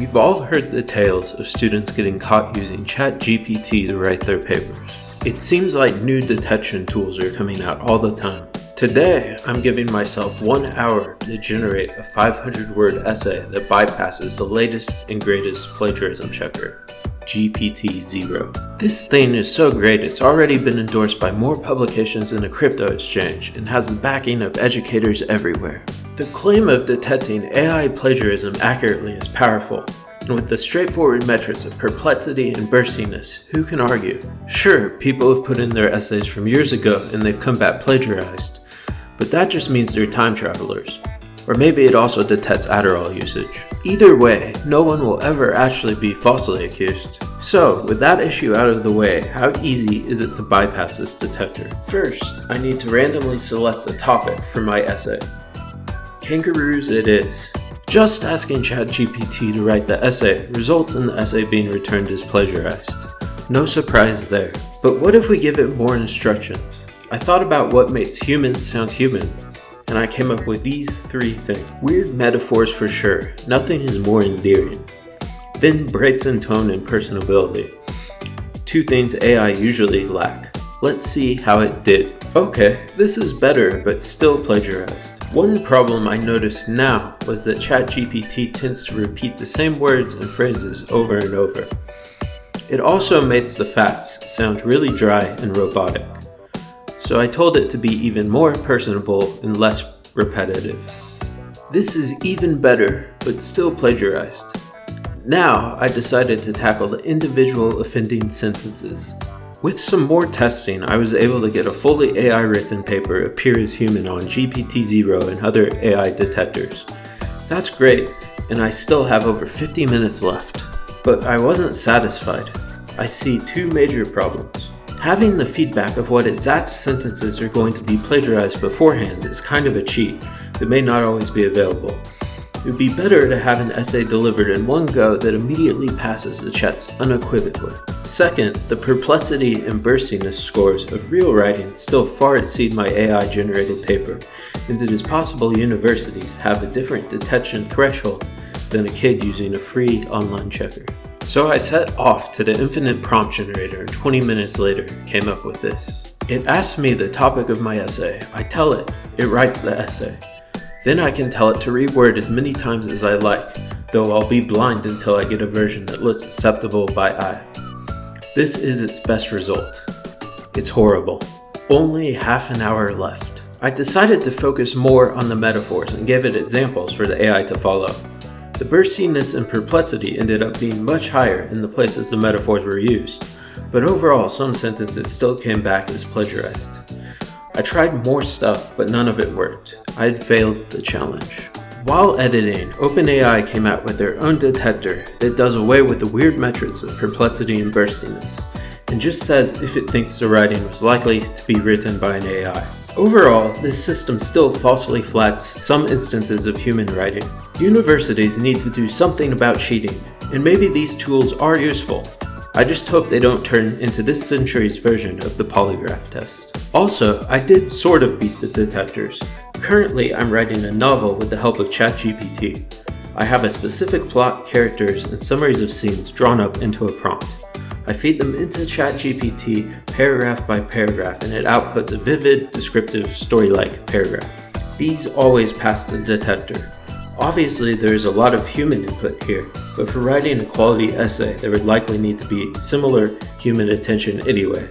We've all heard the tales of students getting caught using ChatGPT to write their papers. It seems like new detection tools are coming out all the time. Today, I'm giving myself 1 hour to generate a 500-word essay that bypasses the latest and greatest plagiarism checker, GPT-0. This thing is so great it's already been endorsed by more publications than a crypto exchange and has the backing of educators everywhere. The claim of detecting AI plagiarism accurately is powerful, and with the straightforward metrics of perplexity and burstiness, who can argue? Sure, people have put in their essays from years ago and they've come back plagiarized, but that just means they're time travelers. Or maybe it also detects Adderall usage. Either way, no one will ever actually be falsely accused. So, with that issue out of the way, how easy is it to bypass this detector? First, I need to randomly select a topic for my essay. Kangaroos it is. Just asking ChatGPT to write the essay results in the essay being returned as plagiarized. No surprise there. But what if we give it more instructions? I thought about what makes humans sound human, and I came up with these 3 things. Weird metaphors for sure, nothing is more endearing. Thin breaks in tone and personability. 2 things AI usually lack. Let's see how it did. Okay, this is better, but still plagiarized. One problem I noticed now was that ChatGPT tends to repeat the same words and phrases over and over. It also makes the facts sound really dry and robotic. So I told it to be even more personable and less repetitive. This is even better, but still plagiarized. Now I decided to tackle the individual offending sentences. With some more testing, I was able to get a fully AI-written paper appear as human on GPT-0 and other AI detectors. That's great, and I still have over 50 minutes left. But I wasn't satisfied. I see 2 major problems. Having the feedback of what exact sentences are going to be plagiarized beforehand is kind of a cheat that may not always be available. It would be better to have an essay delivered in one go that immediately passes the checks unequivocally. Second, the perplexity and burstiness scores of real writing still far exceed my AI-generated paper, and it is possible universities have a different detection threshold than a kid using a free online checker. So I set off to the infinite prompt generator and 20 minutes later came up with this. It asks me the topic of my essay, I tell it, it writes the essay. Then I can tell it to reword as many times as I like, though I'll be blind until I get a version that looks acceptable by eye. This is its best result. It's horrible. Only half an hour left. I decided to focus more on the metaphors and gave it examples for the AI to follow. The burstiness and perplexity ended up being much higher in the places the metaphors were used, but overall some sentences still came back as plagiarized. I tried more stuff, but none of it worked. I had failed the challenge. While editing, OpenAI came out with their own detector that does away with the weird metrics of perplexity and burstiness, and just says if it thinks the writing was likely to be written by an AI. Overall, this system still falsely flags some instances of human writing. Universities need to do something about cheating, and maybe these tools are useful. I just hope they don't turn into this century's version of the polygraph test. Also, I did sort of beat the detectors. Currently, I'm writing a novel with the help of ChatGPT. I have a specific plot, characters, and summaries of scenes drawn up into a prompt. I feed them into ChatGPT paragraph by paragraph, and it outputs a vivid, descriptive, story-like paragraph. These always pass the detector. Obviously, there is a lot of human input here, but for writing a quality essay, there would likely need to be similar human attention anyway.